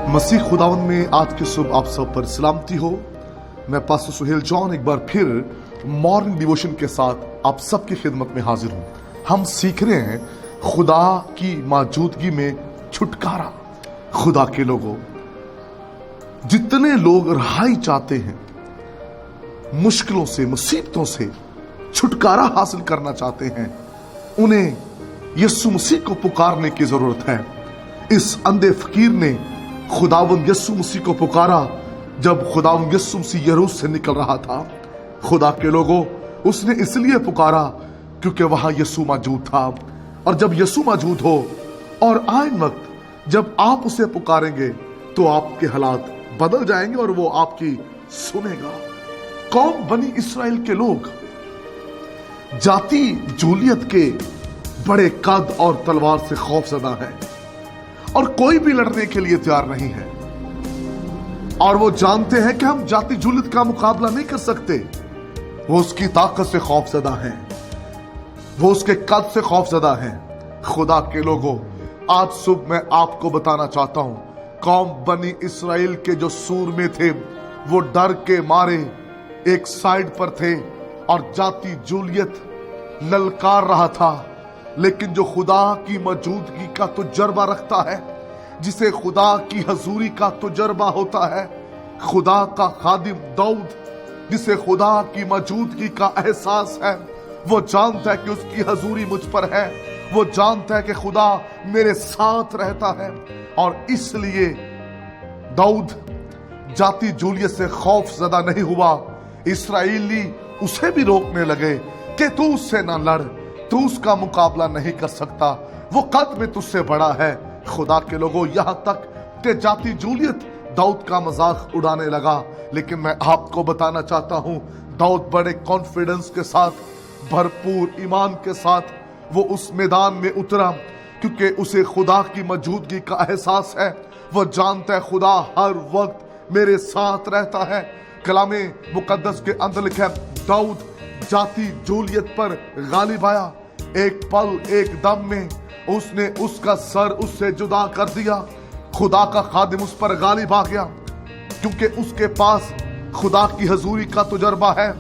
मसीह खुदावन में आज की सुबह आप सब पर सलामती हो। मैं पास्टर सुहेल जॉन एक बार फिर मॉर्निंग डिवोशन के साथ आप सबकी खिदमत में हाजिर हूँ। हम सीख रहे हैं खुदा की मौजूदगी में छुटकारा। खुदा के लोगों, जितने लोग रिहाई चाहते हैं, मुश्किलों से, मुसीबतों से छुटकारा हासिल करना चाहते हैं, उन्हें यीशु मसीह को पुकारने की जरूरत है। इस अंधे फकीर ने खुदावंद यीशु मसीह को पुकारा जब खुदावंद यीशु मसीह यरूशलेम से निकल रहा था। खुदा के लोगों, उसने इसलिए पुकारा क्योंकि वहां यीशु मौजूद था। और जब यीशु मौजूद हो और आए वक्त जब आप उसे पुकारेंगे तो आपके हालात बदल जाएंगे और वो आपकी सुनेगा। कौम बनी इस्राएल के लोग जाति जूलियत के बड़े कद और तलवार से खौफजदा है और कोई भी लड़ने के लिए तैयार नहीं है। और वो जानते हैं कि हम जाति जूलियत का मुकाबला नहीं कर सकते। वो उसकी ताकत से खौफजदा है, वो उसके कद से खौफजदा है। खुदा के लोगों, आज सुबह मैं आपको बताना चाहता हूं, कौम बनी इस्राएल के जो सूरमे थे वो डर के मारे एक साइड पर थे और जाति जूलियत ललकार रहा था। लेकिन जो खुदा की मौजूदगी का तजुर्बा रखता है, जिसे खुदा की हजूरी का तजुर्बा होता है, खुदा का खादिम दाऊद जिसे खुदा की मौजूदगी का एहसास है, वो जानता है कि उसकी हजूरी मुझ पर है। वो जानता है कि खुदा मेरे साथ रहता है। और इसलिए दाऊद जाति जूलियत से खौफ ज़दा नहीं हुआ। इस्राएली उसे भी रोकने लगे कि तू उससे ना लड़, तू उसका मुकाबला नहीं कर सकता, वो कद में तुझसे बड़ा है। खुदा के लोगों, यहां तक कि जाति जूलियत दाऊद का मजाक उड़ाने लगा। लेकिन मैं आपको बताना चाहता हूं, दाऊद बड़े कॉन्फिडेंस के साथ, भरपूर ईमान के साथ वो उस मैदान में उतरा, क्योंकि उसे खुदा की मौजूदगी का एहसास है। वो जानता है खुदा हर वक्त मेरे साथ रहता है। कलामे मुकद्दस के अंदर लिखा है, दाऊद जाति जूलियत पर गालिब आया। एक पल, एक दम में उसने उसका सर उससे जुदा कर दिया। खुदा का खादिम उस पर गालिब आ गया, क्योंकि उसके पास खुदा की हजूरी का तजुर्बा है।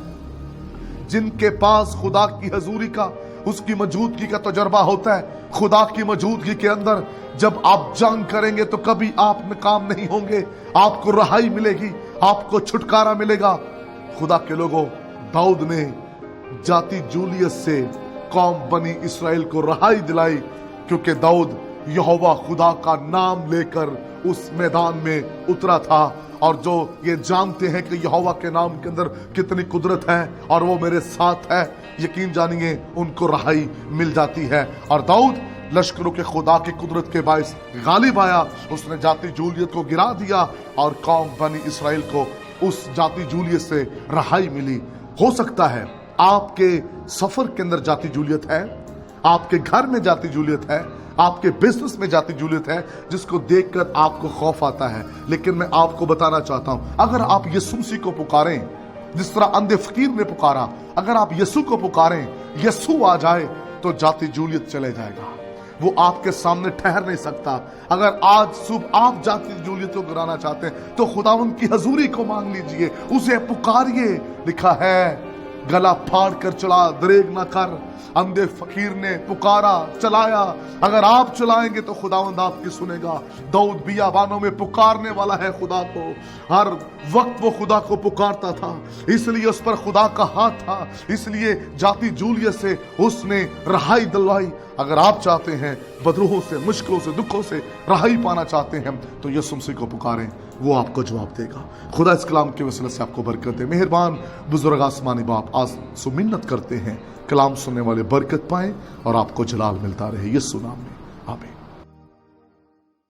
जिनके पास खुदा की हजूरी का, उसकी मौजूदगी का तजुर्बा होता है, खुदा की मौजूदगी के अंदर जब आप जंग करेंगे तो कभी आप नाकाम नहीं होंगे। आपको रिहाई मिलेगी, आपको छुटकारा मिलेगा। खुदा के लोगों, दाऊद ने जाति जूलियत से कौम बनी इस्राएल को रिहाई दिलाई, क्योंकि दाऊद यहोवा खुदा का नाम लेकर उस मैदान में उतरा था। और जो ये जानते हैं कि यहोवा के नाम के अंदर कितनी कुदरत है और वो मेरे साथ है, यकीन जानिए उनको रिहाई मिल जाती है। और दाऊद लश्करों के खुदा की कुदरत के बायस गालिब आया। उसने जाति जूलियत को गिरा दिया और कौम बनी इस्राएल को उस जाति जूलियत से रिहाई मिली। हो सकता है आपके सफर के अंदर जाति जूलियत है, आपके घर में जाति जूलियत है, आपके बिजनेस में जाति जूलियत है, जिसको देखकर आपको खौफ आता है। लेकिन मैं आपको बताना चाहता हूं, अगर आप यीशु मसीह को पुकारें, जिस तरह अंधे फकीर ने पुकारा, अगर आप यीशु को पुकारें, यीशु आ जाए तो जाति जूलियत चले जाएगा। वो आपके सामने ठहर नहीं सकता। अगर आज सुबह आप जाति जूलियत को गिराना चाहते हैं तो खुदावंद की हजूरी को मांग लीजिए, उसे पुकारिए। लिखा है, गला फाड़ कर चला, दरेग ना कर। अंधे फकीर ने पुकारा, चलाया। अगर आप चलाएंगे तो खुदावंद आपकी सुनेगा। दाऊद बियाबानों में पुकारने वाला है खुदा को। हर वक्त वो खुदा को पुकारता था, इसलिए उस पर खुदा का हाथ था, इसलिए जाति जूलियत से उसने रिहाई दिलवाई। अगर आप चाहते हैं बदरूहों से, मुश्किलों से, दुखों से रिहाई पाना चाहते हैं तो यीशु मसीह को पुकारें, वो आपको जवाब देगा। खुदा इस कलाम के वसीले से आपको बरकत दे। मेहरबान बुजुर्ग आसमानी बाप, आज सुमिन्नत करते हैं कलाम सुनने वाले बरकत पाएं और आपको जलाल मिलता रहे। यीशु नाम में आमीन।